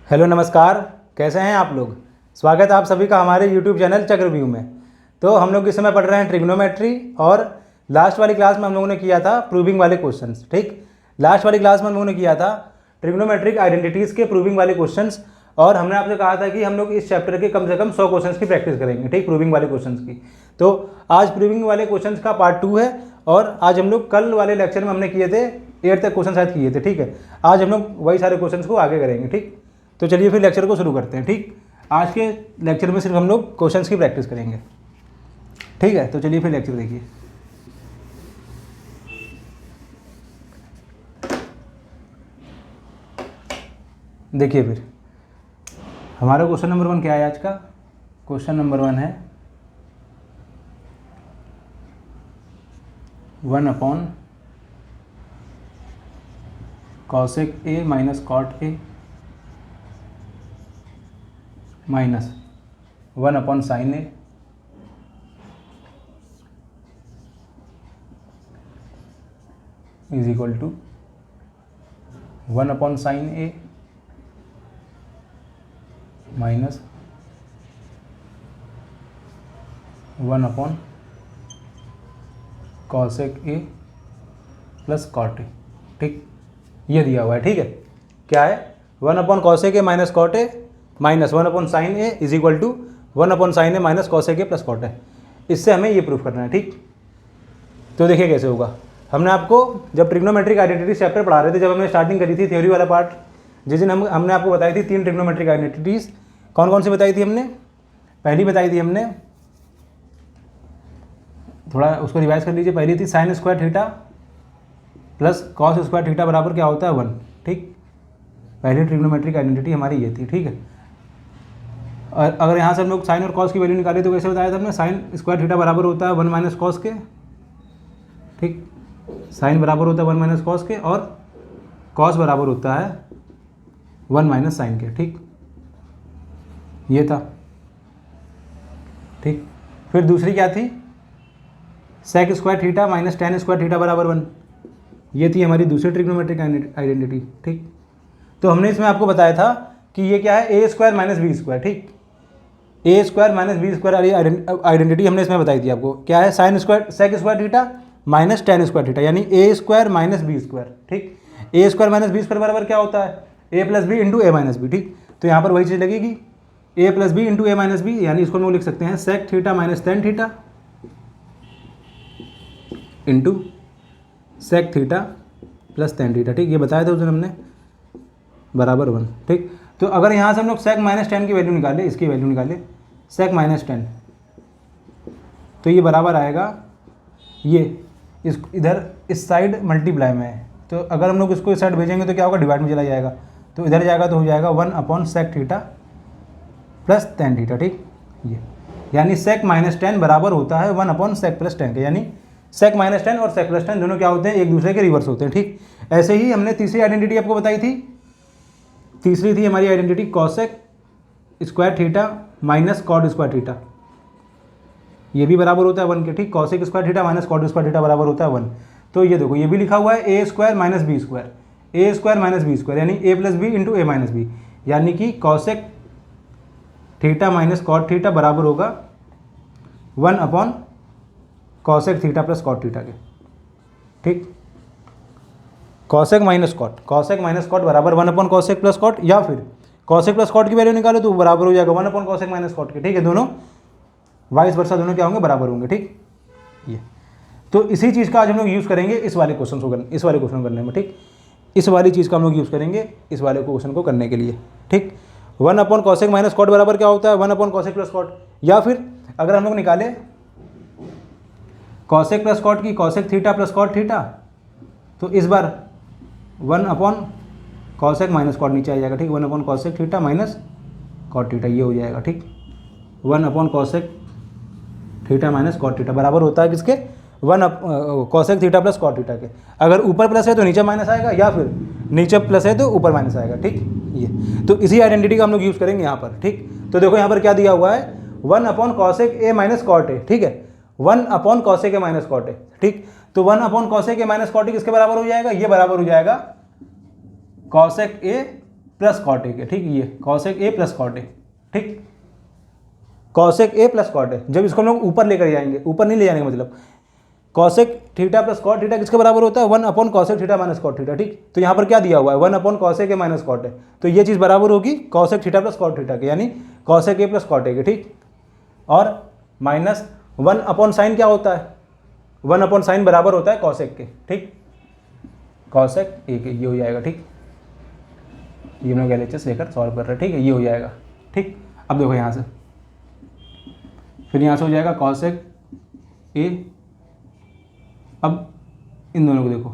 Hello नमस्कार, कैसे हैं आप लोग। स्वागत है आप सभी का हमारे YouTube चैनल चक्रव्यूह में। तो हम लोग इस समय पढ़ रहे हैं ट्रिग्नोमेट्री और लास्ट वाली क्लास में हम लोगों ने किया था प्रूविंग वाले क्वेश्चंस। ठीक, लास्ट वाली क्लास में हम लोगों ने किया था ट्रिग्नोमेट्रिक आइडेंटिटीज़ के प्रूविंग वाले क्वेश्चंस और हमने आपसे कहा था कि हम लोग इस चैप्टर के कम से कम 100 क्वेश्चंस की प्रैक्टिस करेंगे। ठीक, प्रूविंग वाले क्वेश्चंस की। तो आज प्रूविंग वाले क्वेश्चंस का पार्ट 2 है और आज हम लोग कल वाले लेक्चर में हमने किए थे 8 तक क्वेश्चन शायद किए थे। ठीक है, आज हम लोग वही सारे क्वेश्चन को आगे करेंगे। ठीक, तो चलिए फिर लेक्चर को शुरू करते हैं। ठीक, आज के लेक्चर में सिर्फ हम लोग क्वेश्चंस की प्रैक्टिस करेंगे। ठीक है, तो चलिए फिर लेक्चर देखिए। देखिए फिर हमारा क्वेश्चन नंबर 1 क्या है आज का। क्वेश्चन नंबर 1 है 1 cosec A minus cot A minus 1 sin A is equal to 1 sin A minus 1 cosec A plus cot A। ठीक, ये दिया हुआ है। ठीक है, क्या है 1 cosec A minus cot A minus 1 sin A is equal to 1 sin A minus cosec A plus cot A। इससे हमें ये प्रूफ करना है। ठीक, तो देखिए कैसे होगा। हमने आपको जब ट्रिग्नोमेट्रिक आइडेंटिटीज चैप्टर पढ़ा रहे थे, जब हमने स्टार्टिंग करी थी थ्योरी वाला पार्ट, जिस दिन हमने आपको बताई थी 3 ट्रिग्नोमेट्रिक आइडेंटिटीज। कौन कौन सी बताई थी हमने। पहली बताई थी हमने, थोड़ा उसको रिवाइज कर लीजिए। पहली थी sign square theta plus cos square theta बराबर क्या होता है 1। ठीक, पहली ट्रिग्नोमेट्रिक आइडेंटिटी हमारी ये थी। ठीक है, और अगर यहाँ से हम लोग साइन और कॉस की वैल्यू निकाले तो कैसे बताया था हमने, साइन स्क्वायर थीटा बराबर होता है 1 माइनस कॉस के। ठीक, साइन बराबर होता है 1 माइनस कॉस के और कॉस बराबर होता है 1 माइनस साइन के। ठीक, ये था। ठीक, फिर दूसरी क्या थी, sec square theta minus tan square theta बराबर 1। ये थी हमारी दूसरी ट्रिग्नोमेट्रिक आइडेंटिटी। ठीक, तो हमने इसमें आपको बताया था कि ये क्या है, ए स्क्वायर माइनस बी स्क्वायर। ठीक, A square minus B square वाली आइडेंटिटी हमने इसमें बताई थी आपको। क्या है, sine square sec square theta minus tan square theta यानी ए स्क्वायर माइनस बी स्क्वायर। ठीक, A square minus B square बराबर क्या होता है, ए plus B into A minus B. ठीक, तो यहाँ पर वही चीज़ लगेगी, A plus B into A minus B, यानी इसको हम लोग लिख सकते हैं sec theta minus tan theta into sec theta plus tan theta. ठीक, ये बताया था उस दिन हमने, बराबर 1। ठीक, तो अगर यहाँ से हम लोग सेक माइनस टेन की वैल्यू निकाले, इसकी वैल्यू निकाले सेक माइनस टेन, तो ये बराबर आएगा, ये इस इधर इस साइड मल्टीप्लाई में है, तो अगर हम लोग इसको इस साइड भेजेंगे तो क्या होगा, डिवाइड में चला जाएगा, तो इधर जाएगा तो हो जाएगा 1 sec theta plus tan theta. ठीक, ये यानी सेक माइनस टेन बराबर होता है 1 सेक प्लस टेन के, यानी सेक माइनस टेन और सेक प्लस टेन दोनों क्या होते हैं, एक दूसरे के रिवर्स होते हैं। ठीक, ऐसे ही हमने तीसरी आइडेंटिटी आपको बताई थी। तीसरी थी हमारी identity cosec square theta minus cot square theta, ये भी बराबर होता है 1 के। ठीक, cosec square theta minus cot square theta बराबर होता है 1। तो ये देखो, ये भी लिखा हुआ है ए स्क्वायर माइनस बी स्क्वायर, ए स्क्वायर माइनस बी स्क्वायर यानी A plus B into A minus B, यानी कि cosec theta minus cot theta बराबर होगा 1 cosec theta plus cot theta के। ठीक, कॉसेक माइनस कॉट बराबर 1 कॉसेक प्लस कॉट, या फिर कॉसेक प्लस कॉट की वैल्यू निकालो तो बराबर हो जाएगा 1 कॉसेक माइनस कॉट के। ठीक है, दोनों वाइस वर्सा दोनों क्या होंगे, बराबर होंगे। ठीक, ये तो इसी चीज़ का आज हम लोग यूज़ करेंगे इस वाले क्वेश्चन को करने, इस वाले क्वेश्चन करने में। ठीक, इस वाली चीज़ का हम लोग यूज़ करेंगे इस वाले क्वेश्चन को करने के लिए। ठीक, 1 कॉसेक माइनस कॉट बराबर क्या होता है, 1 कॉसेक प्लस कॉट, या फिर अगर हम लोग निकाले कॉसेक प्लस कॉट की cosec theta plus cot theta, तो इस बार 1 कॉसेक माइनस कॉट नीचे आ जाएगा। ठीक, 1 cosec theta minus cot theta ये हो जाएगा। ठीक, 1 cosec theta minus cot theta बराबर होता है किसके, 1 cosec theta plus cot theta के। अगर ऊपर प्लस है तो नीचे माइनस आएगा, या फिर नीचे प्लस है तो ऊपर माइनस आएगा। ठीक, ये तो इसी आइडेंटिटी का हम लोग यूज़ करेंगे यहाँ पर। ठीक, तो देखो यहाँ पर क्या दिया हुआ है, 1 कॉसेक ए माइनस कॉट ए। ठीक है, 1 कॉसेक ए माइनस कॉट ए। ठीक, तो 1 cosec A minus cot a किसके बराबर हो जाएगा, ये बराबर हो जाएगा कॉसेक ए प्लस कॉट ए के, ठीक, ये कॉसेक ए प्लस कॉट ए, ठीक, cosec A plus cot a. जब इसको हम लोग ऊपर लेकर जाएंगे, ऊपर नहीं ले जाने का मतलब, cosec theta plus cot theta किसके बराबर होता है, 1 upon cosec theta minus cot theta, ठीक। तो यहाँ पर क्या दिया हुआ है, 1 upon cosec A minus cot A, तो ये चीज़ बराबर होगी cosec theta plus cot theta के, यानी कॉसेक ए प्लस कॉट ए के, ठीक। और माइनस 1 अपॉन साइन क्या होता है, 1 अपॉन साइन बराबर होता है कॉसेक के, ठीक, कॉसेक ए के, ये हो जाएगा, ठीक। ये हम लोग LHS लेकर सॉल्व कर रहे हैं, ठीक है, ये हो जाएगा, ठीक। अब देखो यहाँ से, फिर यहाँ से हो जाएगा कॉसेक ए, अब इन दोनों को देखो,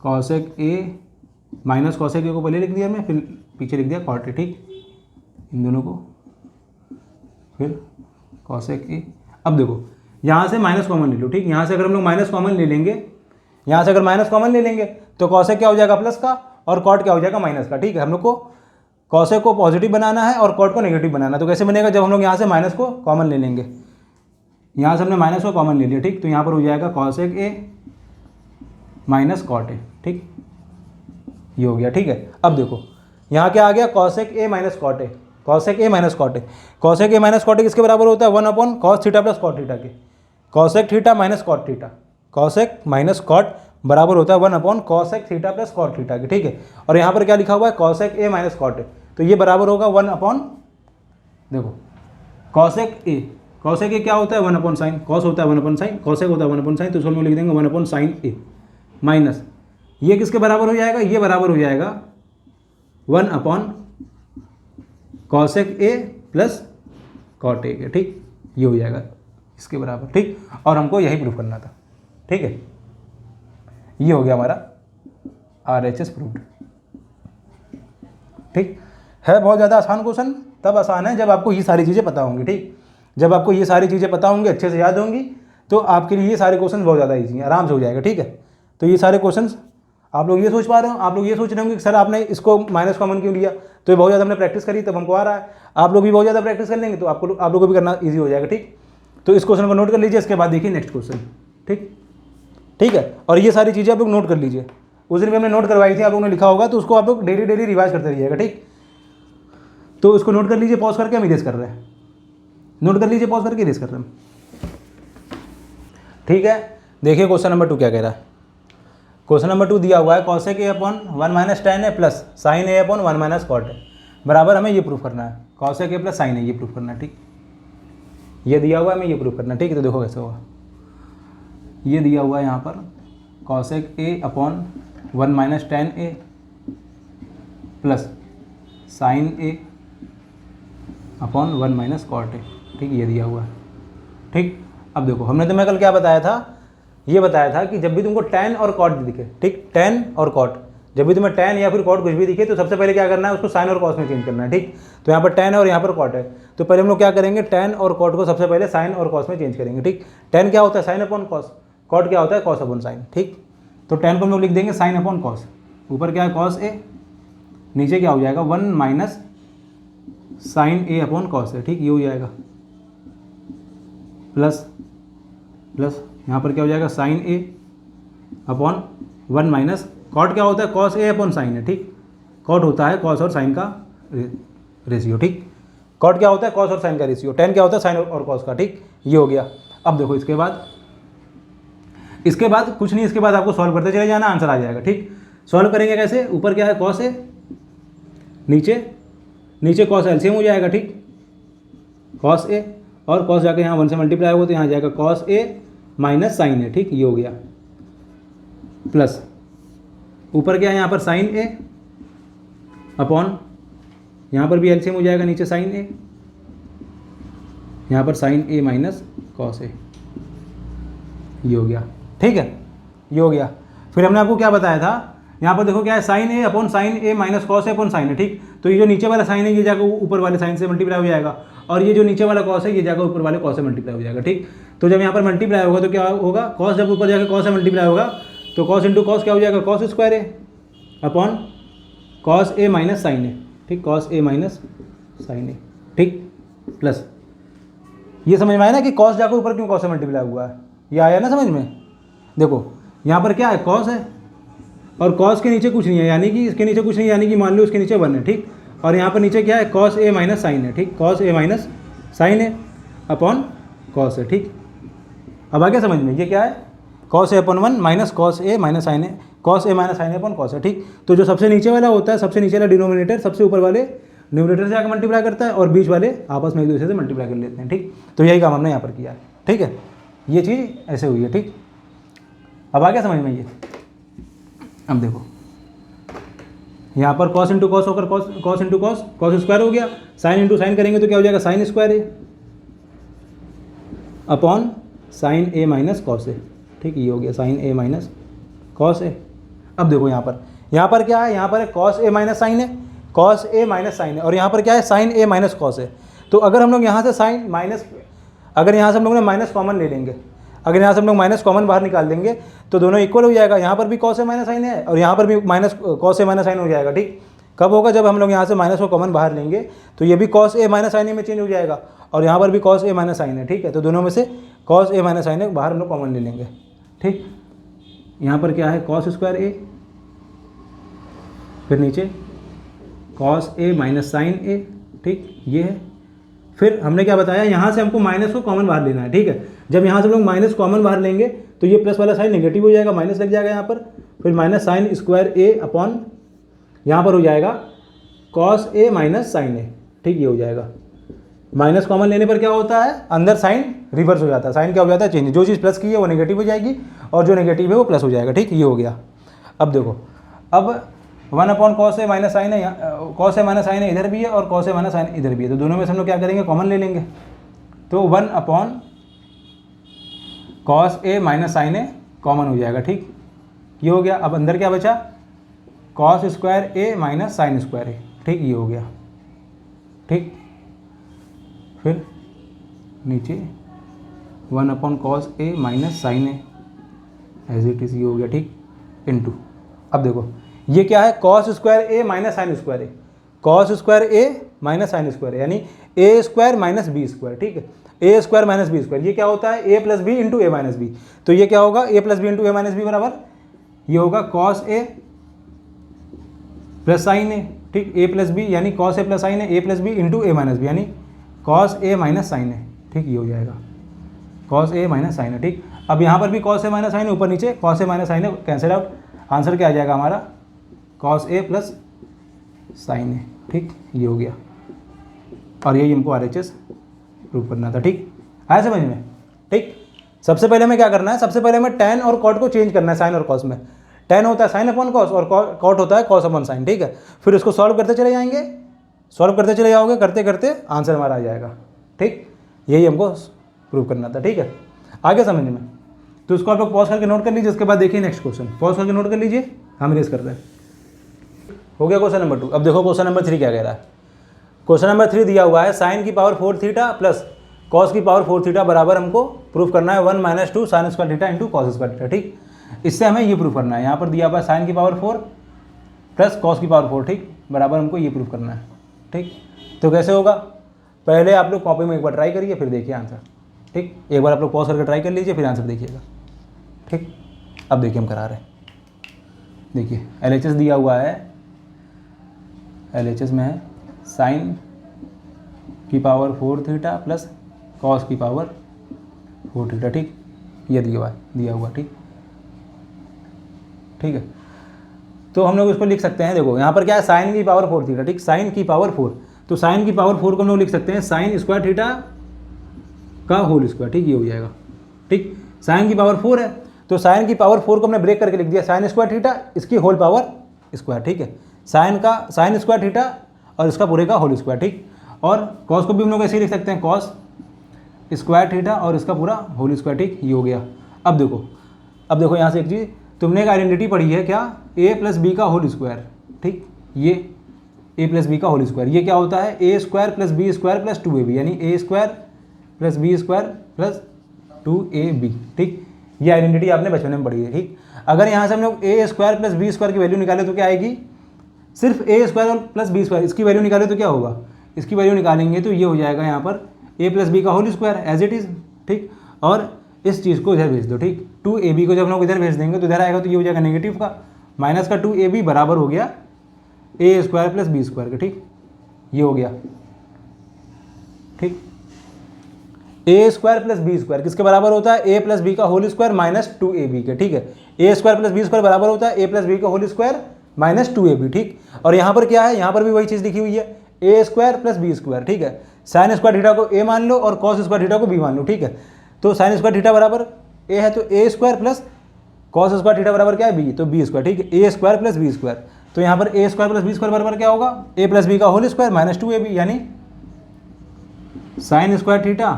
कॉसेक ए माइनस कॉसेक ए को पहले लिख दिया मैं, फिर पीछे लिख दिया कॉट ए, ठीक, इन दोनों को, फिर कॉसेक ए। अब देखो यहाँ से माइनस कॉमन ले लो, ठीक, यहाँ से अगर हम लोग माइनस कॉमन ले लेंगे, यहाँ से अगर माइनस कॉमन ले लेंगे तो कॉसेक क्या हो जाएगा प्लस का, और कॉट क्या हो जाएगा माइनस का, ठीक है। हम लोग को कॉसेक को पॉजिटिव बनाना है और कॉट को नेगेटिव बनाना है, तो कैसे बनेगा, जब हम लोग यहाँ से माइनस को कॉमन ले लेंगे, यहाँ से हमने माइनस को कॉमन ले लिया, ठीक, तो यहाँ पर हो जाएगा कॉसेक ए माइनस कॉट ए, ठीक, ये हो गया, ठीक है। अब देखो यहाँ क्या आ गया, cosec A minus cot a, cosec A minus cot a, cosec A minus cot a किसके बराबर होता है, 1 upon cos theta plus cot theta के, cosec theta minus cot theta, cosec minus cot बराबर होता है 1 upon cosec theta plus cot theta के, ठीक है। और यहाँ पर क्या लिखा हुआ है, cosec A minus cot A, तो ये बराबर होगा 1 अपॉन, देखो कॉसेक ए क्या होता है, 1 अपॉन साइन, कॉस होता है 1 अपॉन साइन, कॉसेक होता है 1 अपॉन साइन, तो उसमें लिख देंगे 1 अपॉन साइन ए, माइनस ये किसके बराबर हो जाएगा, ये बराबर हो जाएगा 1 अपॉन कॉसेक ए प्लस कॉट ए के, ठीक, ये हो जाएगा इसके बराबर, ठीक। और हमको यही प्रूफ करना था, ठीक है, ये हो गया हमारा RHS प्रूफ, ठीक है। बहुत ज़्यादा आसान क्वेश्चन तब आसान है जब आपको ये सारी चीज़ें पता होंगी, ठीक, जब आपको ये सारी चीज़ें पता होंगी, अच्छे से याद होंगी, तो आपके लिए ये सारे क्वेश्चन बहुत ज़्यादा ईजी हैं, आराम से हो जाएगा, ठीक है। तो ये सारे क्वेश्चन आप लोग ये सोच पा रहे हो, आप लोग ये सोच रहे होंगे कि सर आपने इसको माइनस कॉमन क्यों लिया, तो ये बहुत ज़्यादा हमने प्रैक्टिस करी तब हमको आ रहा है, आप लोग भी बहुत ज़्यादा प्रैक्टिस कर लेंगे तो आप लोगों को भी करना ईजी हो जाएगा, ठीक। तो इस क्वेश्चन को नोट कर लीजिए, इसके बाद देखिए नेक्स्ट क्वेश्चन, ठीक है। और ये सारी चीज़ें आप लोग नोट कर लीजिए, उस दिन भी हमने नोट करवाई थी, आप लोगों ने लिखा होगा, तो उसको आप लोग डेली रिवाइज करते रहिएगा, ठीक। तो उसको नोट कर लीजिए, पॉज करके हम इरेज कर रहे हैं, नोट कर लीजिए, पॉज करके इरेज कर रहे हैं, ठीक है। देखिए क्वेश्चन नंबर 2 क्या कह रहा है, क्वेश्चन नंबर 2 दिया हुआ है cosec A upon 1 minus tan A plus sine A upon 1 minus cot A, बराबर हमें ये प्रूफ करना है, cosec A plus sine A, ये प्रूफ करना है, ठीक, ये दिया हुआ है, हमें ये प्रूफ करना है, ठीक है। तो देखो कैसे होगा, ये दिया हुआ है यहाँ पर cosec A upon 1 minus tan A plus sine A upon 1 minus cot ए, ठीक, ये दिया हुआ है, ठीक। अब देखो हमने तुम्हें कल क्या बताया था, ये बताया था कि जब भी तुमको tan और cot दिखे, ठीक, tan और cot, जब भी तुम्हें tan या फिर cot कुछ भी दिखे तो सबसे पहले क्या करना है, उसको sin और cos में चेंज करना है, ठीक। तो यहाँ पर tan है और यहाँ पर cot है, तो पहले हम लोग क्या करेंगे, tan और cot को सबसे पहले sin और cos में चेंज करेंगे, ठीक। tan क्या होता है, sin अपॉन cos, cot क्या होता है, cos अपॉन sin, ठीक। तो tan को हम लोग लिख देंगे sin अपॉन cos, ऊपर क्या है cos a, नीचे क्या हो जाएगा 1 minus sine A upon cos है, ठीक, ये हो जाएगा प्लस यहाँ पर क्या हो जाएगा sign A upon 1 minus cot क्या होता है, कॉस ए अपॉन साइन है, ठीक, कॉट होता है कॉस और साइन का रेशियो, ठीक, कॉट क्या होता है, कॉस और साइन का रेशियो, tan क्या होता है, साइन और कॉस का, ठीक, ये हो गया। अब देखो इसके बाद कुछ नहीं, इसके बाद आपको सॉल्व करते चले जाना, आंसर आ जाएगा, ठीक। सॉल्व करेंगे कैसे, ऊपर क्या है कॉस है, नीचे कॉस एलसीएम हो जाएगा, ठीक, कॉस ए और कॉस जाके यहाँ 1 से मल्टीप्लाई होगा तो यहाँ जाएगा कॉस ए माइनस साइन ए, ठीक, ये हो गया प्लस ऊपर क्या है यहाँ पर साइन ए अपॉन यहाँ पर भी एलसीएम हो जाएगा, नीचे साइन ए, यहाँ पर sign A minus cos A, ये हो गया, ठीक है, ये हो गया। फिर हमने आपको क्या बताया था, यहाँ पर देखो क्या है sign A upon sine A minus cos A upon sine है, ठीक। तो ये जो नीचे वाला साइन है ये जाकर ऊपर वाले साइन से मल्टीप्लाई हो जाएगा, और ये जो नीचे वाला कॉस है ये जाकर ऊपर वाले कॉस से मल्टीप्लाई हो जाएगा, ठीक। तो जब यहाँ पर मल्टीप्लाई होगा तो क्या होगा, कॉस जब ऊपर जाकर कॉस से मल्टीप्लाई होगा तो कॉस इंटू कॉस क्या हो जाएगा, cos square A upon cos A minus sine ए, ठीक, कॉस ए माइनस साइन ए, ठीक, प्लस ये समझ में आया ना कि कॉस जाकर ऊपर क्यों कॉस से मल्टीप्लाई हुआ है, ये आया ना समझ में। देखो यहाँ पर क्या है, कॉस है और कॉस के नीचे कुछ नहीं है, यानी कि इसके नीचे कुछ नहीं, यानी कि मान लो इसके नीचे 1 है, ठीक। और यहाँ पर नीचे क्या है, कॉस ए माइनस साइन है, ठीक। कॉस ए माइनस साइन है अपॉन कॉस है, ठीक। अब आगे समझ में, ये क्या है, cos A upon 1 minus cos A minus sign है, cos A minus sine upon cos है, ठीक। तो जो सबसे नीचे वाला होता है, सबसे नीचे वाला डिनोमिनेटर सबसे ऊपर वाले न्यूमरेटर से आकर मल्टीप्लाई करता है और बीच वाले आपस में एक दूसरे से मल्टीप्लाई कर लेते हैं, ठीक। तो यही काम हमने यहाँ पर किया है, ठीक है। ये चीज़ ऐसे हुई है, ठीक। अब आ गया समझ में ये। अब देखो यहाँ पर कॉस इंटू कॉस होकर cos into cos, cos square हो गया। साइन इंटू साइन करेंगे तो क्या हो जाएगा, sine square A upon sine A minus cos A, ठीक। ये हो गया sign A minus cos A. अब देखो यहाँ पर क्या है, यहाँ पर है कॉस ए माइनस साइन है, कॉस ए माइनस साइन है, और यहाँ पर क्या है, साइन ए माइनस कॉस है। तो अगर हम लोग यहाँ से साइन माइनस, अगर यहाँ से हम लोग ने माइनस कॉमन ले लेंगे, अगर यहाँ से हम लोग माइनस कॉमन बाहर निकाल देंगे तो दोनों इक्वल हो जाएगा। यहाँ पर भी कॉस ए माइनस साइन है और यहाँ पर भी minus cos A minus sign हो जाएगा, ठीक। कब होगा, जब हम लोग यहाँ से माइनस को कॉमन बाहर लेंगे तो ये भी कॉस ए माइनस साइन में चेंज हो जाएगा और यहाँ पर भी कॉस ए माइनस साइन है, ठीक है। तो दोनों में से कॉस ए माइनस साइन है बाहर हम लोग कॉमन ले लेंगे, ठीक। यहाँ पर क्या है, कॉस स्क्वायर ए, फिर नीचे कॉस ए माइनस साइन ए, ठीक। ये है। फिर हमने क्या बताया, यहाँ से हमको माइनस को कॉमन बाहर लेना है, ठीक है। जब यहाँ से हम लोग माइनस कॉमन बाहर लेंगे तो ये प्लस वाला साइन नेगेटिव हो जाएगा, माइनस लग जाएगा यहाँ पर। फिर माइनस साइन स्क्वायर ए अपॉन यहाँ पर हो जाएगा कॉस ए माइनस साइन ए, ठीक। ये हो जाएगा। माइनस कॉमन लेने पर क्या होता है, अंदर साइन रिवर्स हो जाता है, साइन क्या हो जाता है, चेंज। जो चीज़ प्लस की है वो नेगेटिव हो जाएगी और जो नेगेटिव है वो प्लस हो जाएगा, ठीक। ये हो गया। अब देखो, अब 1 upon cos A minus sign है, कॉस ए माइनस साइन है इधर भी है और कॉस ए माइनस साइन इधर भी है, तो दोनों में से हम लोग क्या करेंगे, कॉमन ले लेंगे। तो 1 upon cos A minus sine A common हो जाएगा, ठीक। ये हो गया। अब अंदर क्या बचा, cos square A minus sine square A, ठीक। ये हो गया, ठीक। फिर नीचे 1 upon cos A minus sine A as it is, ये हो गया, ठीक, इनटू। अब देखो ये क्या है, cos square A minus sine square A, cos square A minus sine square यानी ए स्क्वायर माइनस बी स्क्वायर, ठीक है। ए स्क्वायर माइनस बी स्क्वायर, ये क्या होता है, ए plus B into A minus B. तो ये क्या होगा, a plus B into A minus B बराबर ये होगा कॉस ए प्लस साइन ए, ठीक। ए प्लस बी यानी कॉस ए प्लस साइन है, ए plus B into A minus B यानी कॉस ए माइनस साइन है, ठीक। ये हो जाएगा कॉस ए माइनस साइन है, ठीक। अब यहाँ पर भी कॉस ए माइनस साइन है, ऊपर नीचे कॉस ए माइनस साइन है, कैंसिल आउट। आंसर क्या आ जाएगा हमारा, कॉस ए प्लस साइन है, ठीक। ये हो गया। और यही हमको RHS प्रूव करना था, ठीक। आया समझ में, ठीक। सबसे पहले हमें क्या करना है, सबसे पहले हमें tan और cot को चेंज करना है साइन और कॉस में। tan होता है साइन अपॉन कॉस और cot होता है कॉस अपॉन साइन, ठीक है। फिर इसको सॉल्व करते चले जाएंगे, सॉल्व करते चले जाओगे, करते करते आंसर हमारा आ जाएगा, ठीक। यही हमको प्रूव करना था, ठीक है। आगे समझ में, तो इसको आप लोग पॉज करके नोट कर लीजिए, उसके बाद देखिए नेक्स्ट क्वेश्चन। पॉज करके नोट कर लीजिए, हम रेस करते हैं। हो गया क्वेश्चन नंबर 2। अब देखो क्वेश्चन नंबर 3 क्या कह रहा है। क्वेश्चन नंबर 3 दिया हुआ है, साइन की पावर 4 थीटा प्लस कॉस की पावर 4 थीटा बराबर हमको प्रूफ करना है 1 minus 2 sign square theta into cos square theta, ठीक। इससे हमें ये प्रूफ करना है, यहाँ पर दिया हुआ है साइन की पावर 4 प्लस कॉस की पावर 4, ठीक, बराबर हमको ये प्रूफ करना है, ठीक। तो कैसे होगा, पहले आप लोग कॉपी में एक बार ट्राई करिए, फिर देखिए आंसर, ठीक। एक बार आप लोग पॉज करके ट्राई कर लीजिए, फिर आंसर देखिएगा, ठीक। अब देखिए हम करा रहे हैं, देखिए LHS दिया हुआ है, LHS में है साइन की पावर 4 थीटा प्लस कॉस की पावर 4 थीटा, ठीक। ये दिया हुआ, ठीक, ठीक है। तो हम लोग इसको लिख सकते हैं, देखो यहाँ पर क्या है, साइन की पावर 4 थीटा, ठीक, साइन की पावर 4। तो साइन की पावर 4 को हम लोग लिख सकते हैं साइन स्क्वायर थीटा का होल स्क्वायर, ठीक। ये हो जाएगा, ठीक। साइन की पावर 4 है तो साइन की पावर 4 को हमने ब्रेक करके लिख दिया साइन स्क्वायर थीटा, इसकी होल पावर स्क्वायर, ठीक है। साइन स्क्वायर थीटा और इसका पूरे का होल स्क्वायर, ठीक। और कॉस को भी हम लोग ऐसे ही लिख सकते हैं, कॉस स्क्वायर थीटा और इसका पूरा होल स्क्वायर, ठीक। ये हो गया। अब देखो यहाँ से एक चीज़, तुमने एक आइडेंटिटी पढ़ी है क्या, a प्लस बी का होल स्क्वायर, ठीक। ये a प्लस बी का होल स्क्वायर, ये क्या होता है, a square plus B square plus 2ab यानी a square plus B square plus 2ab, ठीक। ये आइडेंटिटी आपने बचपन में पढ़ी है, ठीक। अगर यहाँ से हम लोग a square plus B square की वैल्यू निकाले तो क्या आएगी, सिर्फ a square plus B square इसकी वैल्यू निकाले तो क्या होगा, इसकी वैल्यू निकालेंगे तो ये हो जाएगा यहाँ पर a प्लस बी का whole square as it is, ठीक। और इस चीज़ को इधर भेज दो, ठीक। 2ab को जब हम लोग इधर भेज देंगे तो इधर आएगा तो ये हो जाएगा नेगेटिव का, माइनस का 2ab बराबर हो गया ए स्क्वायर प्लस बी स्क्वायर का, ठीक, ये हो गया, ठीक। A square plus B square किसके बराबर होता है, ए प्लस बी का होल स्क्वायर माइनस 2ab के, ठीक है। ए स्क्वायर प्लस बी स्क्वायर बराबर होता है ए प्लस बी का होल स्क्वायर माइनस 2ab, ठीक। और यहाँ पर क्या है, यहाँ पर भी वही चीज़ लिखी हुई है, ए स्क्वायर प्लस बी स्क्वायर, ठीक है। साइन स्क्वायर थीटा को ए मान लो और कॉस स्क्वायर थीटा को बी मान लो, ठीक है। तो साइन स्क्वायर थीटा बराबर ए है, तो a square plus cos square theta बराबर क्या है, बी, तो बी स्क्वायर, ठीक है। ए स्क्वायर प्लस बी स्क्वायर, तो यहाँ पर a square plus B square बराबर क्या होगा, ए प्लस बी का होल स्क्वायर माइनस 2ab, यानी sine square theta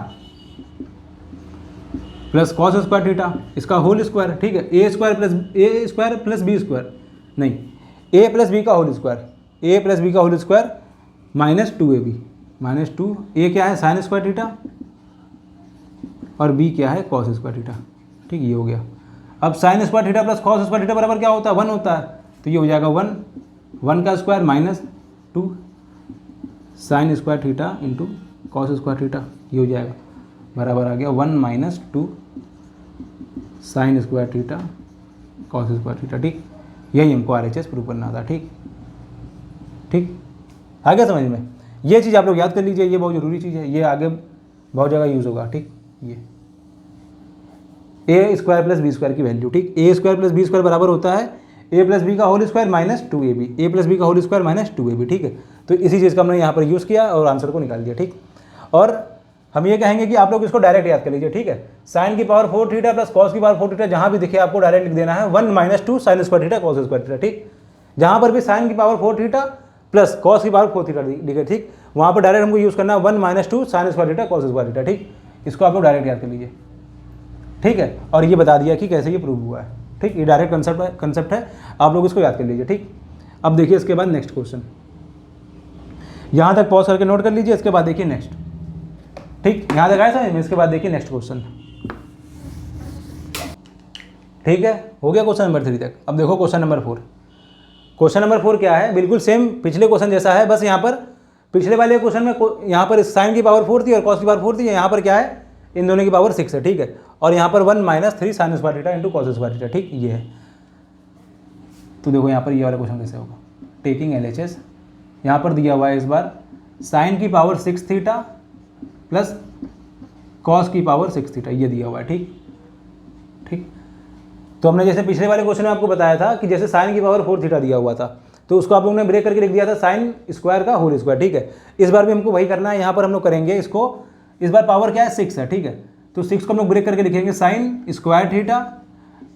plus cos square theta इसका होल स्क्वायर, ठीक है। ए स्क्वायर प्लस बी स्क्वायर नहीं, ए प्लस बी का whole square, a plus B का whole square minus 2ab, minus 2, A क्या है sine square theta और बी क्या है कॉस स्क्वायर थीटा, ठीक, ये हो गया। अब sign square theta plus cos square theta बराबर क्या होता है, 1 होता है, तो ये हो जाएगा 1 का square minus 2 sign square theta into cos square theta, ये हो जाएगा बराबर आ गया 1 minus 2 sign square theta cos square theta, ठीक। यही हमको RHS प्रूव करना था, ठीक, ठीक, आ गया समझ में। ये चीज़ आप लोग याद कर लीजिए, ये बहुत ज़रूरी चीज़ है, ये आगे बहुत जगह यूज़ होगा, ठीक। ये ए स्क्वायर प्लस बी स्क्वायर की वैल्यू, ठीक, A square plus B square बराबर होता है ए प्लस बी का होल स्क्वायर माइनस 2ab, ए प्लस बी का होल स्क्वायर माइनस 2ab, ठीक है। तो इसी चीज़ का हमने यहाँ पर यूज़ किया और आंसर को निकाल दिया, ठीक। और हम ये कहेंगे कि आप लोग इसको डायरेक्ट याद कर लीजिए, ठीक है। साइन की पावर 4 थीटा प्लस कॉस की पावर 4 थीटा, जहाँ भी दिखे आपको डायरेक्ट लिख देना है 1 minus 2 sign square theta cos square theta, ठीक। जहाँ पर भी साइन की पावर 4 थीटा प्लस कॉस की पावर 4 थीटा दिखे, ठीक, वहाँ पर डायरेक्ट हमको यूज़ करना है 1 minus 2 sign square theta cos square theta, ठीक। इसको आप लोग डायरेक्ट याद कर लीजिए, ठीक है। और ये बता दिया कि कैसे ये प्रूव हुआ है, ठीक। ये डायरेक्ट कंसेप्ट है, आप लोग इसको याद कर लीजिए, ठीक। अब देखिए इसके बाद नेक्स्ट क्वेश्चन, यहाँ तक पॉज करके नोट कर लीजिए, इसके बाद देखिए नेक्स्ट, ठीक। यहाँ तक आया समझ में, इसके बाद देखिए नेक्स्ट क्वेश्चन, ठीक है। हो गया क्वेश्चन नंबर 3 तक। अब देखो क्वेश्चन नंबर 4। क्वेश्चन नंबर 4 क्या है, बिल्कुल सेम पिछले क्वेश्चन जैसा है, बस यहाँ पर पिछले वाले क्वेश्चन में यहाँ पर साइन की पावर 4 थी और कॉस की पावर 4 थी, यहाँ पर क्या है इन दोनों की पावर 6 है, ठीक है। और यहाँ पर 1 minus 3 sine square theta into cos square theta, ठीक, ये है। तो देखो यहाँ पर ये वाला क्वेश्चन कैसे होगा, टेकिंग LHS, यहाँ पर दिया हुआ है इस बार साइन की पावर 6 थीटा प्लस कॉस की पावर 6 थीटा, ये दिया हुआ है, ठीक, ठीक। तो हमने जैसे पिछले वाले क्वेश्चन में आपको बताया था कि जैसे साइन की पावर 4 थीटा दिया हुआ था, तो उसको आप लोगों ने ब्रेक करके लिख दिया था साइन स्क्वायर का होल स्क्वायर, ठीक है। इस बार भी हमको वही करना है, यहाँ पर हम लोग करेंगे इसको, इस बार पावर क्या है 6 है, ठीक है। तो 6 को हम लोग ब्रेक करके लिखेंगे साइन स्क्वायर थीटा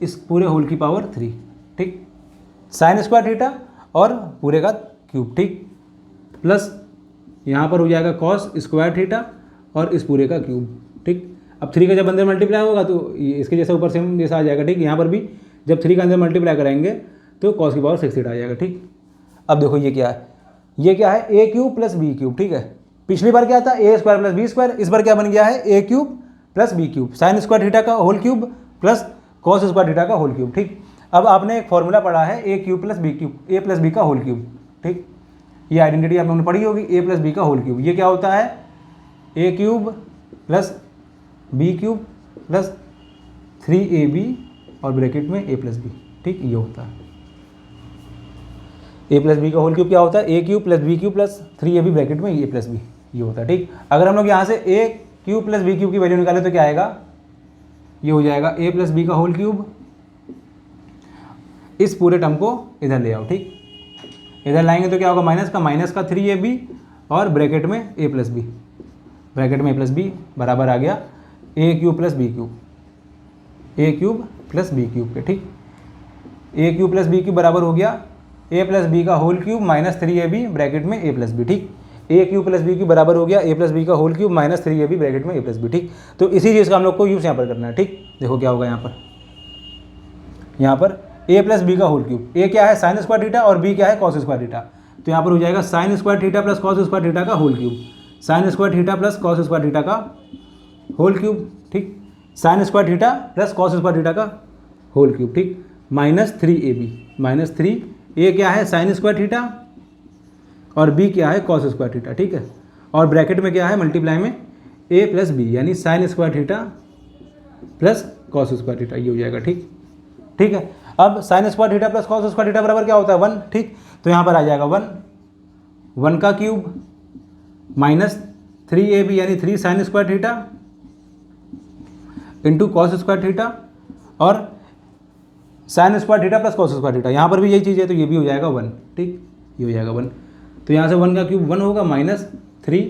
इस पूरे होल की पावर 3, ठीक, साइन स्क्वायर थीटा और पूरे का क्यूब, ठीक, प्लस यहाँ पर हो जाएगा कॉस स्क्वायर थीटा और इस पूरे का क्यूब, ठीक। अब 3 का जब अंदर मल्टीप्लाई होगा तो इसके जैसे ऊपर सेम जैसा आ जाएगा, ठीक। यहाँ पर भी जब 3 का अंदर मल्टीप्लाई करेंगे तो कॉस की पावर 6 थीटा आ जाएगा, ठीक। अब देखो ये क्या है, ये क्या है a cube plus B cube, ठीक है। पिछली बार क्या था a square plus B square, इस बार क्या बन गया है a cube plus B cube, sine square theta का whole cube plus cos square theta का होल क्यूब, ठीक। अब आपने एक फॉर्मूला पढ़ा है a cube plus B cube, a plus B का होल क्यूब, ठीक। ये आइडेंटिटी आप लोगों ने पढ़ी होगी, ए प्लस बी का होल क्यूब, ये क्या होता है a cube plus B cube plus 3ab और ब्रैकेट में ए प्लस बी, ठीक, ये होता है ए प्लस बी का होल क्यूब क्या होता है a cube plus B cube plus 3ab bracket में ए प्लस बी, ये होता है, ठीक। अगर हम लोग यहाँ से ए क्यूब प्लस बी क्यूब की वैल्यू निकालें तो क्या आएगा, ये हो जाएगा ए प्लस बी का होल क्यूब, इस पूरे टर्म को इधर ले आओ, ठीक। इधर लाएंगे तो क्या होगा माइनस का 3ab और ब्रैकेट में ए प्लस बी, ब्रैकेट में ए प्लस बी बराबर आ गया A cube plus B cube, A cube plus B cube के, ठीक। A cube plus B cube बराबर हो गया ए प्लस बी का whole cube minus 3ab bracket में ए प्लस बी, ठीक। A cube plus B cube बराबर हो गया ए प्लस बी का whole cube minus 3ab bracket में ए प्लस बी, ठीक। तो इसी चीज़ का हम लोग को यूज़ यहाँ पर करना है, ठीक। देखो क्या होगा यहाँ पर ए प्लस बी का होल क्यूब, ए क्या है साइन स्क्वायर थीटा और बी क्या है कॉस स्क्वायर थीटा, तो यहाँ पर हो जाएगा sine square theta plus cos square theta का whole cube, sine square theta plus cos square theta का होल क्यूब, ठीक, sine square theta plus cos square theta का होल क्यूब, ठीक, माइनस 3ab, माइनस 3, ए क्या है sine square theta और B क्या है कॉस स्क्वायर थीटा, ठीक है। और ब्रैकेट में क्या है मल्टीप्लाई में ए प्लस बी यानी sine square theta plus cos square theta, ये हो जाएगा, ठीक, ठीक है। अब sign square theta plus cos square theta बराबर क्या होता है 1, ठीक। तो यहाँ पर आ जाएगा 1 का क्यूब माइनस 3ab यानी 3 sine square theta into cos square theta और sine square theta plus cos square theta, यहाँ पर भी यही चीज़ है तो ये भी हो जाएगा 1, ठीक, ये हो जाएगा 1। तो यहाँ से 1 का क्यूब 1 होगा minus 3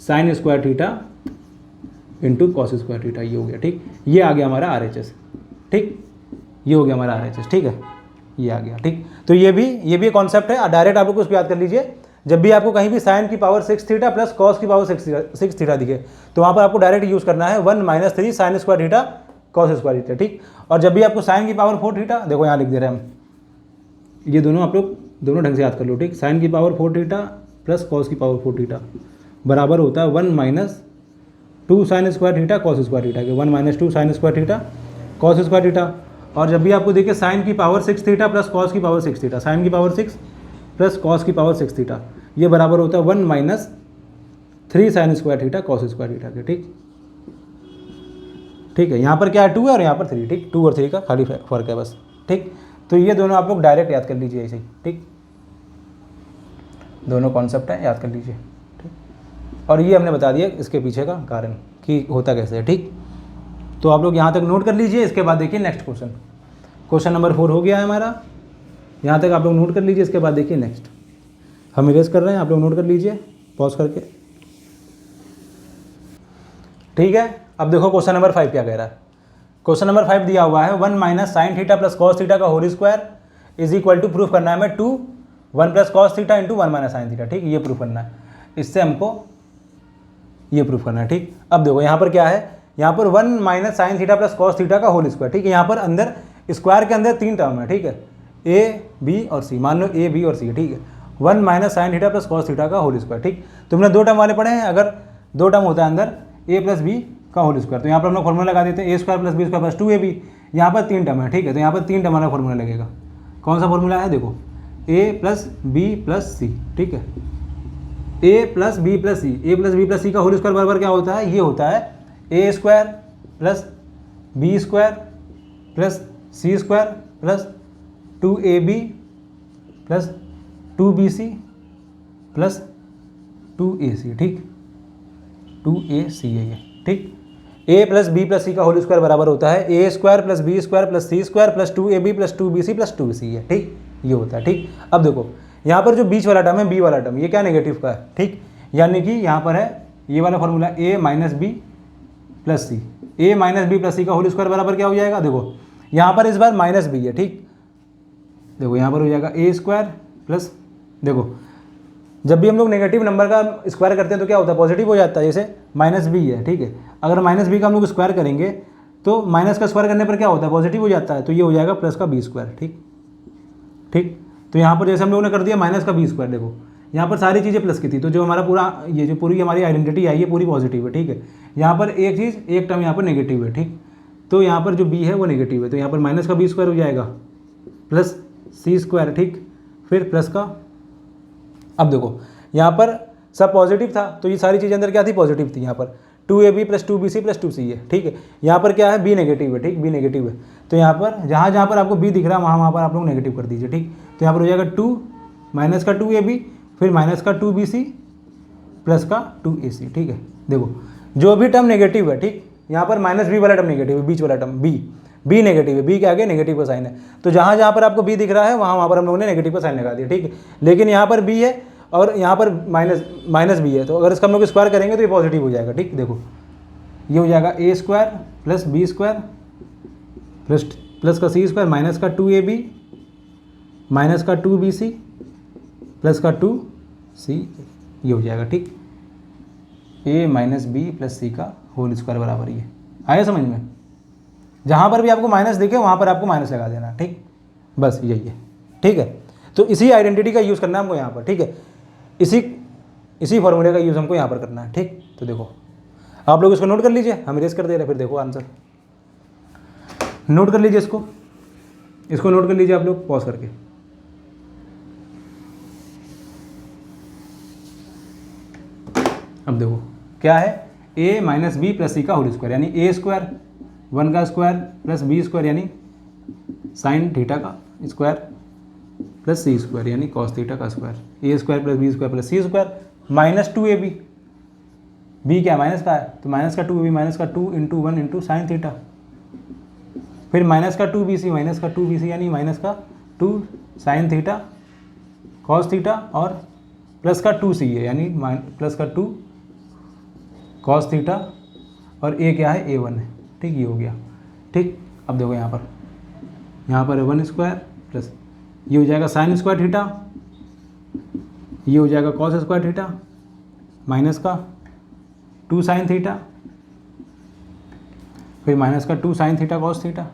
sine square theta into cos square theta, ये हो गया, ठीक। ये आ गया हमारा RHS, ठीक, ये हो गया हमारा RHS, ठीक है, ये आ गया, ठीक। तो ये भी कॉन्सेप्ट है, डायरेक्ट आप लोग को उसको याद कर लीजिए। जब भी आपको कहीं भी साइन की पावर 6 थीटा प्लस कॉस की पावर 6 थीटा दिखे तो वहाँ पर आपको डायरेक्ट यूज़ करना है 1 minus 3 sine square theta cos square theta, ठीक। और जब भी आपको साइन की पावर 4 थीटा, देखो यहाँ लिख दे रहे हैं हम, ये दोनों आप लोग दोनों ढंग से याद कर लो, ठीक। साइन की पावर 4 थीटा प्लस कॉस की पावर 4 थीटा बराबर होता है 1 minus 2 sign square theta cos square theta के, 1 minus 2 sign square theta cos square theta. और जब भी आपको देखिए साइन की पावर 6 थीटा प्लस कॉस की पावर 6 थीटा, साइन की पावर 6 प्लस कॉस की पावर 6 थीटा, ये बराबर होता है 1 minus 3 sine square theta cos square theta के, ठीक, ठीक है। यहाँ पर क्या है 2 है और यहाँ पर 3, ठीक, 2 और 3 का खाली फर्क है बस, ठीक। तो ये दोनों आप लोग डायरेक्ट याद कर लीजिए ऐसे ही, ठीक, दोनों कॉन्सेप्ट है, याद कर लीजिए, ठीक। और ये हमने बता दिया इसके पीछे का कारण कि होता कैसे है, ठीक। तो आप लोग यहाँ तक नोट कर लीजिए। इसके बाद देखिए नेक्स्ट क्वेश्चन नंबर 4 हो गया है हमारा, यहाँ तक आप लोग नोट कर लीजिए। इसके बाद देखिए नेक्स्ट हम इरेज कर रहे हैं, आप लोग नोट कर लीजिए पॉज करके, ठीक है। अब देखो क्वेश्चन नंबर 5 क्या कह रहा है। क्वेश्चन नंबर 5 दिया हुआ है 1 minus sine theta plus cos theta का whole square is equal to, proof करना है हमें 2 1 plus cos theta into 1 minus sine theta, ठीक, ये प्रूफ करना है। इससे हमको ये प्रूफ करना है, ठीक। अब देखो यहाँ पर क्या है, यहाँ पर 1 minus sine theta plus cos theta का होल स्क्वायर, ठीक है। यहाँ पर अंदर स्क्वायर के अंदर 3 टर्म है, ठीक है, ए बी और सी, मान लो ए बी और सी, ठीक है। 1 minus sine theta plus cos theta का होल स्क्वायर, ठीक। तुमने 2 टर्म वाले पढ़े हैं, अगर 2 टर्म होता है अंदर ए प्लस बी का होल स्क्वायर, तो यहाँ पर हम लोग फॉर्मूला लगा देते हैं a square plus B square plus 2ab। यहाँ पर 3 टर्म है, ठीक है, तो यहाँ पर 3 टर्म वाला फॉर्मूला लगेगा। कौन सा फॉर्मूला है, देखो ए प्लस बी प्लस सी, ठीक है, ए प्लस बी प्लस सी, ए प्लस बी प्लस सी का होल स्क्वायर बराबर क्या होता है, ये होता है ए square plus B square plus c square plus 2ab plus 2bc plus 2ac, ठीक, 2ac है ये, ठीक। a plus b plus c का होल स्क्वायर बराबर होता है ए square plus B square plus c square plus 2ab plus 2bc plus 2c है, ठीक, ये होता है, ठीक। अब देखो यहाँ पर जो बीच वाला टर्म है बी वाला टर्म, ये क्या नेगेटिव का है, ठीक, यानी कि यहाँ पर है ये वाला formula a minus b plus c, a minus b plus c का होल स्क्वायर बराबर क्या हो जाएगा, देखो यहाँ पर इस बार माइनस बी है, ठीक, देखो यहाँ पर हो जाएगा ए स्क्वायर प्लस, देखो जब भी हम लोग नेगेटिव नंबर का स्क्वायर करते हैं तो क्या होता है, पॉजिटिव हो जाता है, जैसे माइनस बी है, ठीक है। अगर माइनस बी का हम लोग स्क्वायर करेंगे तो माइनस का स्क्वायर करने पर क्या होता है, पॉजिटिव हो जाता है, तो ये हो जाएगा प्लस का बी स्क्वायर, ठीक, ठीक। तो यहाँ पर जैसे हम लोगों ने कर दिया माइनस का बी स्क्वायर, देखो यहाँ पर सारी चीज़ें प्लस की थी, तो जो हमारा पूरा ये जो पूरी हमारी आइडेंटिटी आई ये पूरी पॉजिटिव है, ठीक है। यहाँ पर एक चीज़ एक टर्म यहाँ पर नेगेटिव है, ठीक, तो यहाँ पर जो बी है वो नेगेटिव है, तो यहाँ पर माइनस का बी स्क्वायर हो जाएगा प्लस सी स्क्वायर, ठीक, फिर प्लस का, अब देखो यहाँ पर सब पॉजिटिव था तो ये सारी चीज़ें अंदर क्या थी, पॉजिटिव थी। यहाँ पर 2ab plus 2bc plus 2c है, ठीक है। यहाँ पर क्या है, बी नेगेटिव है, ठीक, बी नेगेटिव है, तो यहाँ पर जहाँ जहाँ पर आपको बी दिख रहा है वहाँ पर आप लोग नेगेटिव कर दीजिए, ठीक। तो यहाँ पर हो जाएगा 2 माइनस का 2ab फिर माइनस का 2bc प्लस का 2ac, ठीक है। देखो जो भी टर्म नेगेटिव है, ठीक, यहाँ पर माइनस बी वाला टर्म नेगेटिव है, बीच वाला टर्म बी नेगेटिव है, बी के आगे नेगेटिव का साइन है, तो जहाँ जहाँ पर आपको बी दिख रहा है वहाँ पर हम लोगों ने नेगेटिव का साइन लगा दिया, ठीक है। लेकिन यहाँ पर बी है और यहाँ पर माइनस बी है, तो अगर इसका हम लोग स्क्वायर करेंगे तो ये पॉजिटिव हो जाएगा, ठीक। देखो ये हो जाएगा a square plus B square plus का सी स्क्वायर माइनस का 2ab माइनस का 2bc प्लस का 2c, ये हो जाएगा, ठीक, a minus b plus c का होल स्क्वायर बराबर ये आया समझ में। जहाँ पर भी आपको माइनस दिखे वहाँ पर आपको माइनस लगा देना, ठीक, बस यही है, ठीक है। तो इसी आइडेंटिटी का यूज़ करना है हमको यहाँ पर, ठीक है, इसी फॉर्मूले का यूज़ हमको यहाँ पर करना है, ठीक। तो देखो आप लोग इसको नोट कर लीजिए, हम इरेज कर दे रहे हैं, फिर देखो आंसर नोट कर लीजिए, इसको नोट कर लीजिए आप लोग पॉज करके। अब देखो क्या है, a minus b plus c का होल स्क्वायर यानी ए स्क्वायर 1 का स्क्वायर प्लस बी स्क्वायर यानी साइन थीटा का स्क्वायर प्लस सी स्क्वायर यानी कॉस थीटा का स्क्वायर, ए square plus B square plus c square minus 2ab, b क्या minus का है तो माइनस का 2ab माइनस का 2 इंटू 1 इंटू साइन थीटा, फिर माइनस का 2bc यानी माइनस का 2 साइन थीटा कॉस थीटा और प्लस का 2c है यानी प्लस का 2 कॉस थीटा और ए क्या है a1 है। ठीक, ये हो गया। ठीक, अब देखो यहाँ पर है 1 स्क्वायर प्लस ये हो जाएगा साइन स्क्वायर थीटा, ये हो जाएगा कॉस स्क्वायर थीटा माइनस का 2 साइन थीटा, फिर माइनस का 2 साइन थीटा कॉस थीटा,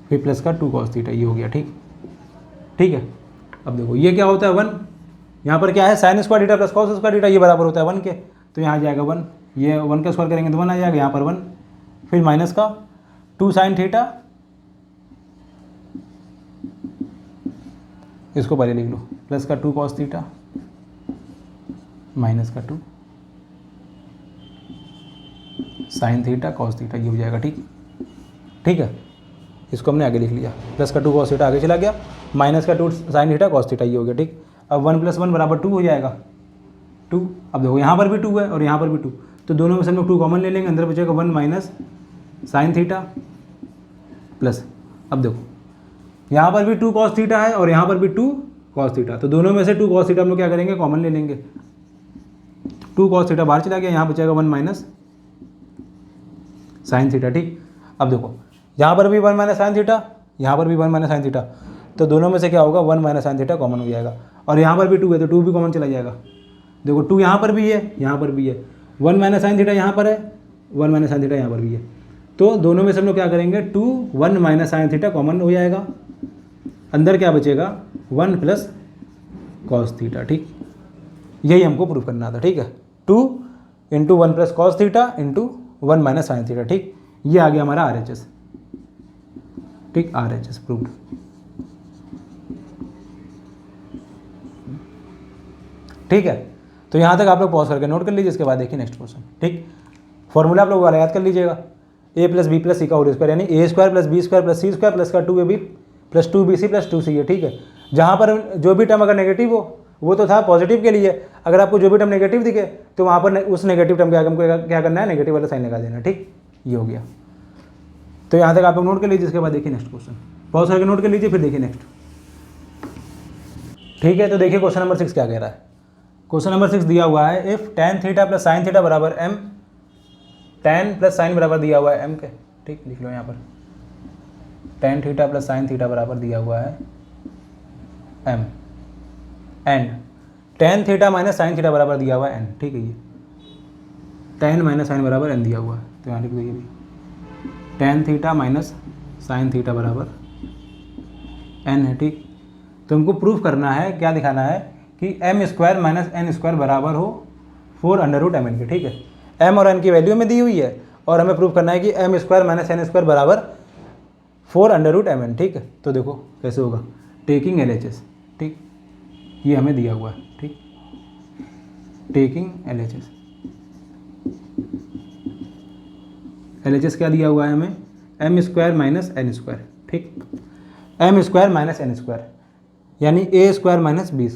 फिर प्लस का 2 कॉस थीटा, ये हो गया। ठीक है। अब देखो ये क्या होता है 1, यहाँ पर क्या है sine square theta plus cos square theta, ये बराबर होता है 1 के, तो यहाँ जाएगा 1, ये 1 का स्क्वायर करेंगे तो 1 आ जाएगा, यहाँ पर 1, फिर माइनस का 2 साइन थीटा, इसको पहले लिख लो, प्लस का 2 कॉस थीटा माइनस का 2 साइन थीटा कॉस थीटा, ये हो जाएगा। ठीक है, इसको हमने आगे लिख लिया, प्लस का 2 कॉस थीटा आगे चला गया, माइनस का 2 साइन थीटा कॉस थीटा, ये हो गया। ठीक, अब 1 + 1 बराबर 2 हो जाएगा 2। अब देखो यहाँ पर भी 2 है और यहाँ पर भी 2, तो दोनों में से हम लोग 2 कॉमन ले लेंगे, अंदर बचेगा 1 माइनस साइन थीटा प्लस, अब देखो यहाँ पर भी 2 कॉस थीटा है और यहाँ पर भी 2 कॉस थीटा, तो दोनों में से 2 कॉस थीटा हम लोग क्या करेंगे कॉमन ले लेंगे, 2 कॉस थीटा बाहर चला गया, यहाँ बचेगा 1 माइनस साइन थीटा। ठीक, अब देखो यहाँ पर भी 1 माइनस साइन थीटा, यहाँ पर भी 1 माइनस साइन थीटा, तो दोनों में से क्या होगा 1 माइनस साइन थीटा कॉमन हो जाएगा, और यहाँ पर भी 2 है तो 2 भी कॉमन चला जाएगा। देखो 2 यहाँ पर भी है, यहाँ पर भी है, 1 माइनस साइन थीटा यहाँ पर है, 1 माइनस साइन थीटा यहाँ पर भी है, तो दोनों में से हम लोग क्या करेंगे 2 1 माइनस साइन थीटा कॉमन हो जाएगा, अंदर क्या बचेगा 1 प्लस कॉस थीटा। ठीक, यही हमको प्रूफ करना था। ठीक है, 2 into 1 plus cos theta into 1 minus sine theta. ठीक, ये आ गया हमारा RHS। ठीक, RHS प्रूव्ड। ठीक है, तो यहाँ तक आप लोग पॉज करके नोट कर लीजिए, इसके बाद देखिए नेक्स्ट क्वेश्चन। ठीक, फॉर्मूला आप लोग वाला याद कर लीजिएगा, a + b + c का होल स्क्वायर यानी a² + b² + c² प्लस का 2ab + 2bc + 2c है। ठीक है, जहाँ पर जो भी टर्म अगर नेगेटिव हो वो तो था पॉजिटिव के लिए, अगर आपको जो भी टर्म नेगेटिव दिखे तो वहाँ पर उस नेगेटिव टर्म के आगे हमको क्या करना है नेगेटिव वाला साइन लगा देना। ठीक, ये हो गया। तो यहाँ तक आप लोग नोट कर लीजिए, इसके बाद देखिए नेक्स्ट क्वेश्चन, पॉज करके नोट कर लीजिए, फिर देखिए नेक्स्ट। ठीक है, तो देखिए क्वेश्चन नंबर 6 क्या कह रहा है। क्वेश्चन नंबर 6 दिया हुआ है, if tan theta plus sine theta बराबर m, tan प्लस साइन बराबर दिया हुआ है m के। ठीक, लिख लो यहाँ पर tan theta plus sine theta बराबर दिया हुआ है m, and tan theta minus sine theta बराबर दिया हुआ है n। ठीक है, ये tan माइनस साइन बराबर n दिया हुआ है, तो यहाँ लिख दो ये भी tan theta minus sine theta बराबर n है। ठीक, तो हमको प्रूफ करना है, क्या दिखाना है कि m² माइनस n² बराबर हो 4√mn के। ठीक है, m और n की वैल्यू में दी हुई है और हमें प्रूफ करना है कि m² माइनस n² बराबर 4√mn। ठीक है, तो देखो कैसे होगा, टेकिंग LHS। ठीक, ये हमें दिया हुआ है। ठीक, टेकिंग LHS, LHS क्या दिया हुआ है हमें m² माइनस n²। ठीक, m² माइनस n² यानी a² माइनस b²,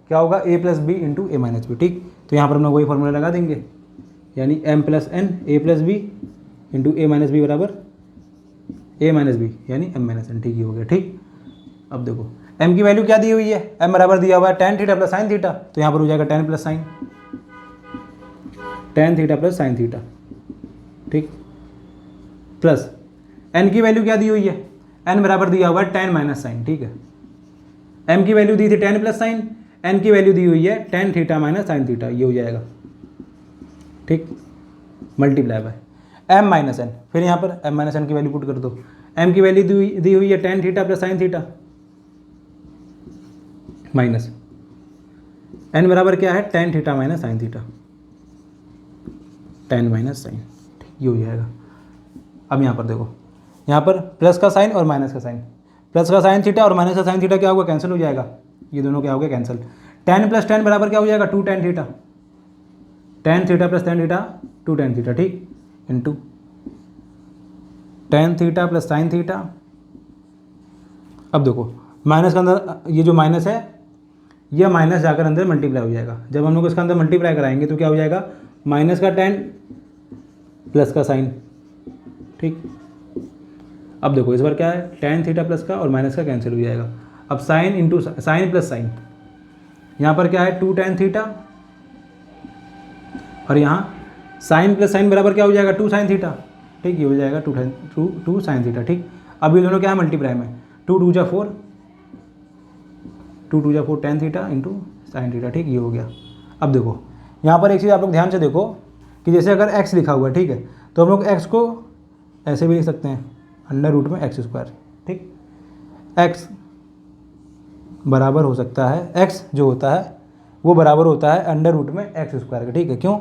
क्या होगा a + b into a minus b। ठीक, तो यहाँ पर हम लोग वही फॉर्मूला लगा देंगे, यानी m + n a + b into a minus b बराबर a माइनस b यानी m - n। ठीक, ये हो गया। ठीक, अब देखो m की वैल्यू क्या दी हुई है, m बराबर दिया हुआ है tan theta plus sine theta, तो यहाँ पर हो जाएगा tan plus sign, tan theta plus sine theta. ठीक, प्लस n की वैल्यू क्या दी हुई है, n बराबर दिया हुआ है tan माइनस साइन। ठीक है, m की वैल्यू दी थी tan प्लस साइन, n की वैल्यू दी हुई है tan theta minus sine theta, ये हो जाएगा। ठीक, multiply by m minus n, फिर यहाँ पर m माइनस n की वैल्यू पुट कर दो, m की वैल्यू दी हुई है tan theta plus sine theta minus n बराबर क्या है tan theta minus sine theta, tan minus sine. ये हो जाएगा। अब यहाँ पर देखो, यहाँ पर प्लस का साइन और माइनस का साइन, प्लस का साइन थीटा और माइनस का साइन थीटा क्या होगा कैंसिल हो जाएगा, ये दोनों क्या हो गया कैंसिल। tan प्लस tan बराबर क्या हो जाएगा 2 tan theta, tan theta plus tan theta 2 tan theta. ठीक, into tan theta plus sine theta. अब देखो माइनस के अंदर ये जो माइनस है यह माइनस जाकर अंदर मल्टीप्लाई हो जाएगा। जब हम लोग इसका अंदर मल्टीप्लाई कराएंगे तो क्या हो जाएगा, माइनस का टेन प्लस का साइन। ठीक, अब देखो इस बार क्या है, टेन थीटा प्लस का और माइनस का कैंसिल हो जाएगा। अब sine into sine plus sign, यहाँ पर क्या है टू टेन थीटा, और यहाँ साइन प्लस साइन बराबर क्या हो जाएगा, टू साइन थीटा। ठीक, ये हो जाएगा टू साइन थीटा। ठीक, अब ये दोनों क्या है मल्टीप्लाई में, टू टू जा फोर, टू टू जा four ten theta into sine theta. ठीक, ये हो गया। अब देखो यहाँ पर एक चीज़ आप लोग ध्यान से देखो कि जैसे अगर x लिखा हुआ है, ठीक है, तो हम लोग x को ऐसे भी लिख सकते हैं, अंडर रूट में एक्स स्क्वायर। ठीक, x बराबर हो सकता है, x जो होता है वो बराबर होता है अंडर रूट में एक्स स्क्वायर का। ठीक है, क्यों,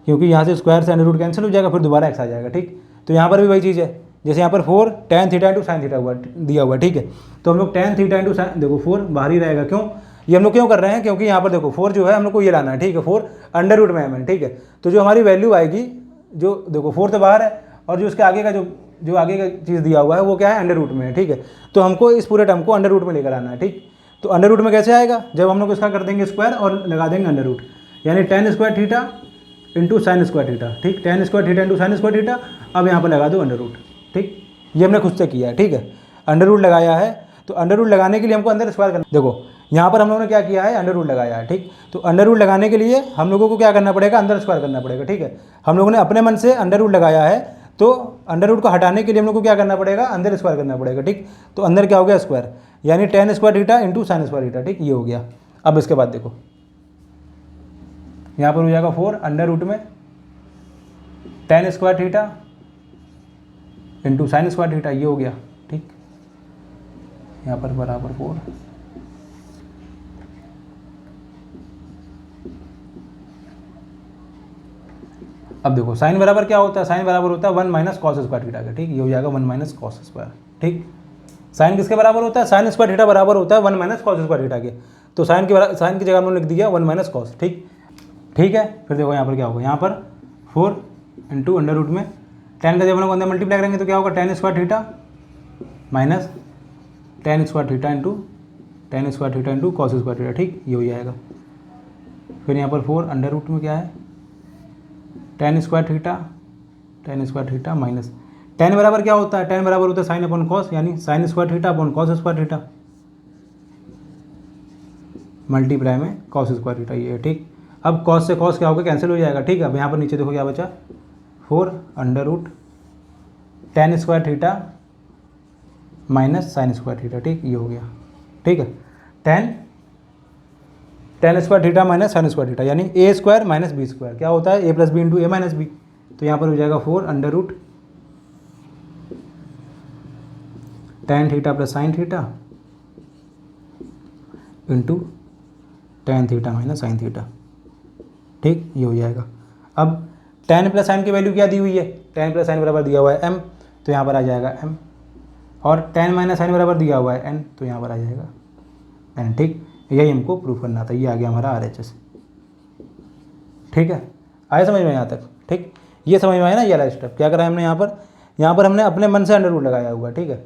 क्योंकि यहाँ से स्क्वायर से अंडर रूट कैंसिल हो जाएगा, फिर दोबारा x आ जाएगा। ठीक, तो यहाँ पर भी वही चीज़ है, जैसे यहाँ पर 4 ten theta into sine theta हुआ दिया हुआ। ठीक है, तो हम लोग टेन थीटा इंटू साइन, देखो 4 बाहर ही रहेगा। क्यों, ये हम लोग क्यों कर रहे हैं, क्योंकि यहाँ पर देखो 4 जो है हम लोग को ये लाना है। ठीक है, 4 अंडर रूट में है। ठीक है, तो जो हमारी वैल्यू आएगी, जो देखो 4 तो बाहर है और जो उसके आगे का जो आगे का चीज़ दिया हुआ है वो क्या है, अंडर रूट में है। ठीक है, तो हमको इस पूरे टर्म को अंडर रूट में लेकर आना है। ठीक, तो अंडर रूट में कैसे आएगा, जब हम लोग इसका कर देंगे स्क्वायर और लगा देंगे अंडर रूट, यानी tan square theta into sine square theta. ठीक, tan square theta into sine square theta. अब यहाँ पर लगा दो अंडर रूट। ठीक, ये हमने खुद से किया है। ठीक है, अंडर रूट लगाया है, तो अंडर रूट लगाने के लिए हमको अंदर स्क्वायर करना, देखो यहाँ पर हम लोगों ने क्या किया है, अंडर रूट लगाया है। ठीक, तो अंडर रूट लगाने के लिए हम लोगों को क्या करना पड़ेगा, अंदर स्क्वायर करना पड़ेगा। ठीक है, हम लोगों ने अपने मन से अंडर रूट लगाया है, तो अंडर रूट को हटाने के लिए हम लोग को क्या करना पड़ेगा, अंदर स्क्वायर करना पड़ेगा। ठीक, तो अंदर क्या हो गया स्क्वायर, यानी tan square theta into sine square theta. ठीक, ये हो गया। अब इसके बाद देखो यहाँ पर हो जाएगा 4 अंडर रूट में ten square theta into sine square theta, ये हो गया। ठीक, यहाँ पर बराबर 4। अब देखो साइन बराबर क्या होता है, साइन बराबर होता है 1 माइनस कॉस स्क्वायर थीटा का। ठीक, ये हो जाएगा 1 माइनस कॉस स्क्वायर। ठीक, साइन किसके बराबर होता है, साइन स्क्वायर थीटा बराबर होता है 1 माइनस कॉस स्क्वायर थीटा के, तो साइन की जगह हमने लिख दिया 1 माइनस कॉस। ठीक, ठीक है, फिर देखो यहाँ पर क्या होगा, यहाँ पर 4 इंटू अंडर रूट में टेन का जब हम लोग अंदर मल्टीप्लाई करेंगे तो क्या होगा, ten square theta minus tan square theta into cos square theta. ठीक, ये हो जाएगा। फिर यहाँ पर 4 अंडर रूट में क्या है, tan square theta minus ten बराबर क्या होता है, टेन बराबर होता है साइन अपॉन कॉस, यानी sine square theta upon cos square theta multiply में कॉस स्क्वायर थीटा, ये है। ठीक, अब कॉस से कॉस क्या होगा, कैंसिल हो जाएगा। ठीक है, अब यहाँ पर नीचे देखो क्या बचा, 4 under root tan square theta minus sine square theta. ठीक, ये हो गया। ठीक है, tan square theta minus sine square theta, यानी ए स्क्वायर माइनस बी स्क्वायर क्या होता है, ए plus B into A minus B. तो यहाँ पर हो जाएगा 4 under root tan theta plus sine theta into tan theta minus sine theta. ठीक, ये हो जाएगा। अब टेन प्लस साइन की वैल्यू क्या दी हुई है, टेन प्लस साइन बराबर दिया हुआ है m, तो यहाँ पर आ जाएगा m, और टेन माइनस साइन बराबर दिया हुआ है n, तो यहाँ पर आ जाएगा n। ठीक, यही हमको प्रूफ करना था, ये आ गया हमारा RHS। ठीक है, आए समझ में यहाँ तक। ठीक, ये समझ में आया ना, ये वाला स्टेप क्या करा है हमने यहाँ पर हमने अपने मन से अंडर रूट लगाया हुआ है। ठीक है,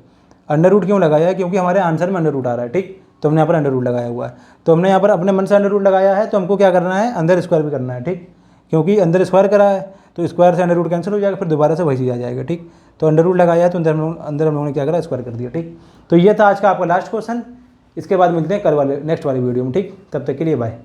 अंडर रूट क्यों लगाया है, क्योंकि हमारे आंसर में अंडर रूट आ रहा है। ठीक, तो हमने यहाँ पर अंडर रूट लगाया हुआ है, तो हमने यहाँ पर अपने मन से अंडर रूट लगाया है, तो हमको क्या करना है, अंदर स्क्वायर भी करना है। ठीक, क्योंकि अंदर स्क्वायर करा है तो स्क्वायर से अंडर रूट कैंसिल हो जाएगा, फिर दोबारा से वही चीज़ आ जाएगा। ठीक, तो अंडर रूट लगाया है तो अंदर हम लोगों ने क्या करा, स्क्वायर कर दिया। ठीक, तो ये था आज का आपका लास्ट क्वेश्चन। इसके बाद मिलते हैं कल वाले नेक्स्ट वाले वीडियो में। ठीक, तब तक के लिए बाय।